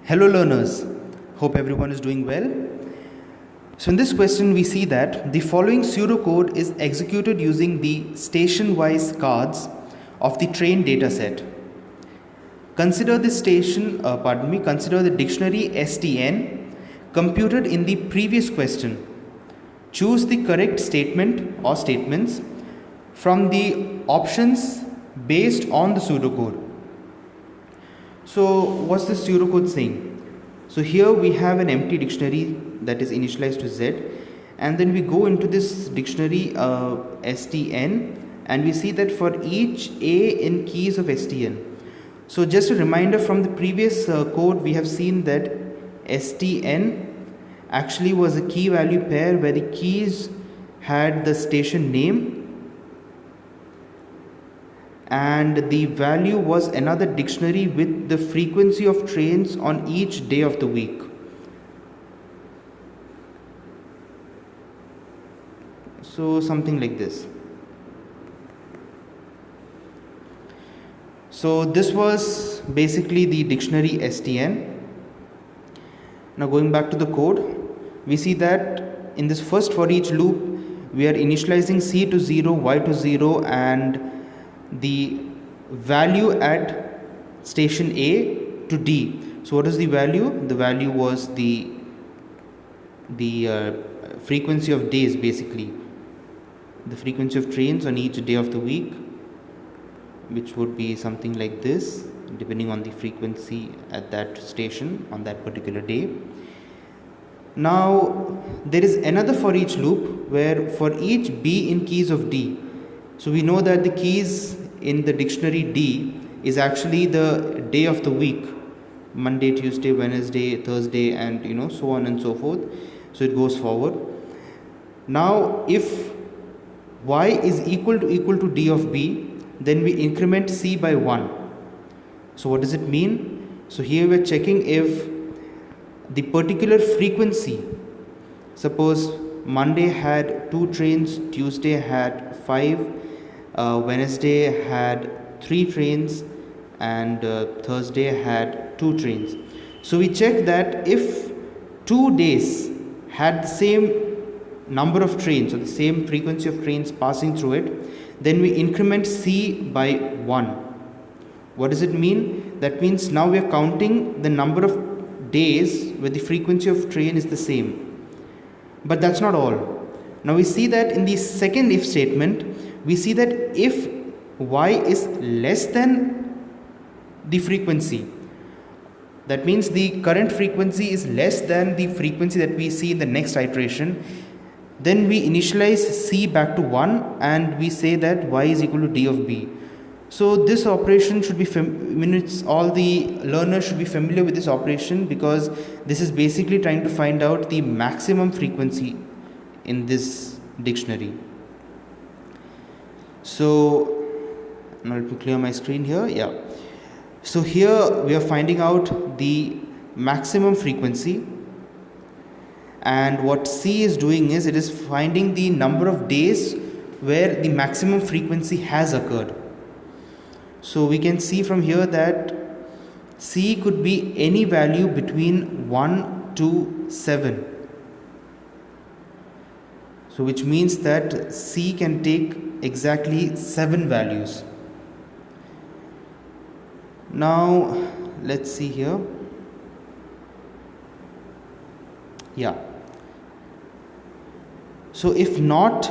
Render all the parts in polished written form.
Hello learners, hope everyone is doing well. So in this question we see that the following pseudocode is executed using the station-wise cards of the train dataset. Consider the consider the dictionary STN computed in the previous question. Choose the correct statement or statements from the options based on the pseudocode. So what's the pseudocode saying? So here we have an empty dictionary that is initialized to Z, and then we go into this dictionary STN, and we see that for each A in keys of STN. So just a reminder from the previous code, we have seen that STN actually was a key value pair where the keys had the station name and the value was another dictionary with the frequency of trains on each day of the week. So something like this. So this was basically the dictionary STN. Now going back to the code, we see that in this first for each loop we are initializing C to 0, Y to 0 and the value at station A to D. So what is the value? The value was the frequency of days, basically the frequency of trains on each day of the week, which would be something like this depending on the frequency at that station on that particular day. Now there is another for each loop where for each B in keys of D. So we know that the keys in the dictionary D is actually the day of the week, Monday, Tuesday, Wednesday, Thursday, and so on and so forth. So it goes forward. Now if Y is equal to D of B, then we increment C by 1. So what does it mean? So here we are checking if the particular frequency, suppose Monday had 2 trains, Tuesday had 5, Wednesday had 3 trains, and Thursday had 2 trains. So we check that if 2 days had the same number of trains or the same frequency of trains passing through it, then we increment C by 1. What does it mean? That means now we are counting the number of days where the frequency of train is the same. But that's not all. Now we see that in the second if statement, we see that if Y is less than the frequency, that means the current frequency is less than the frequency that we see in the next iteration, then we initialize C back to 1 and we say that Y is equal to D of B. So this operation should be, all the learners should be familiar with this operation, because this is basically trying to find out the maximum frequency in this dictionary. So now let me clear my screen here. Yeah. So here we are finding out the maximum frequency, and what C is doing is it is finding the number of days where the maximum frequency has occurred. So we can see from here that C could be any value between 1 to 7. So which means that C can take exactly 7 values. Now let's see here. Yeah. So if not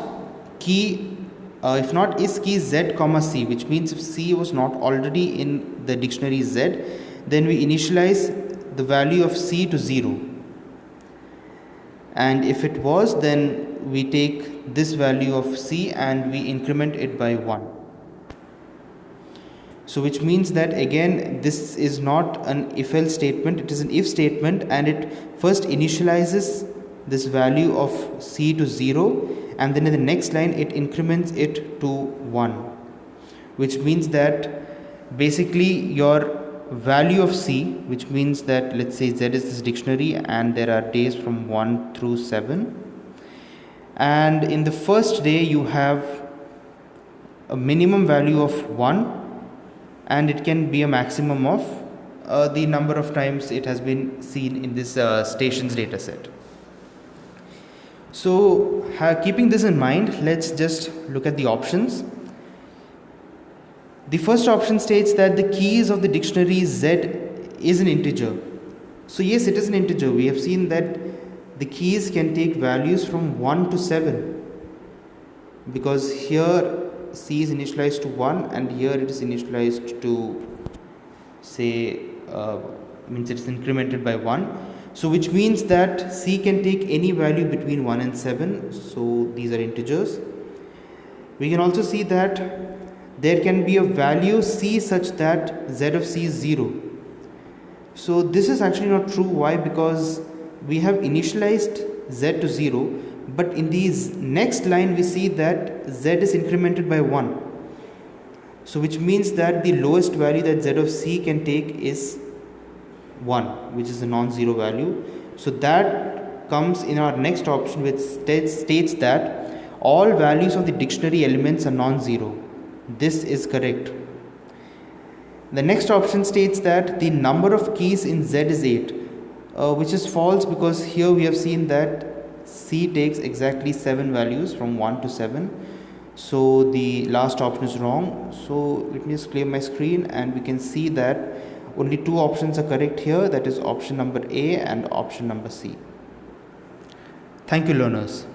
is key Z comma C, which means if C was not already in the dictionary Z, then we initialize the value of C to 0. And if it was, then we take this value of C and we increment it by 1. So which means that again this is not an if else statement, it is an if statement, and it first initializes this value of C to 0, and then in the next line it increments it to 1, which means that basically your value of C, which means that let's say Z is this dictionary and there are days from 1 through 7, and in the first day you have a minimum value of 1 and it can be a maximum of the number of times it has been seen in this stations data set. So keeping this in mind, let's just look at the options. The first option states that the keys of the dictionary Z is an integer. So yes, it is an integer. We have seen that the keys can take values from 1 to 7, because here C is initialized to 1 and here it is initialized to, say, means it is incremented by 1. So which means that C can take any value between 1 and 7. So these are integers. We can also see that there can be a value C such that Z of C is 0. So this is actually not true. Why? Because we have initialized Z to 0, but in these next line we see that Z is incremented by 1. So which means that the lowest value that Z of C can take is 1, which is a non-zero value. So that comes in our next option, which states that all values of the dictionary elements are non-zero. This is correct. The next option states that the number of keys in Z is 8, which is false, because here we have seen that C takes exactly 7 values from 1 to 7. So the last option is wrong. So let me just clear my screen and we can see that only 2 options are correct here, that is option number A and option number C. Thank you, learners.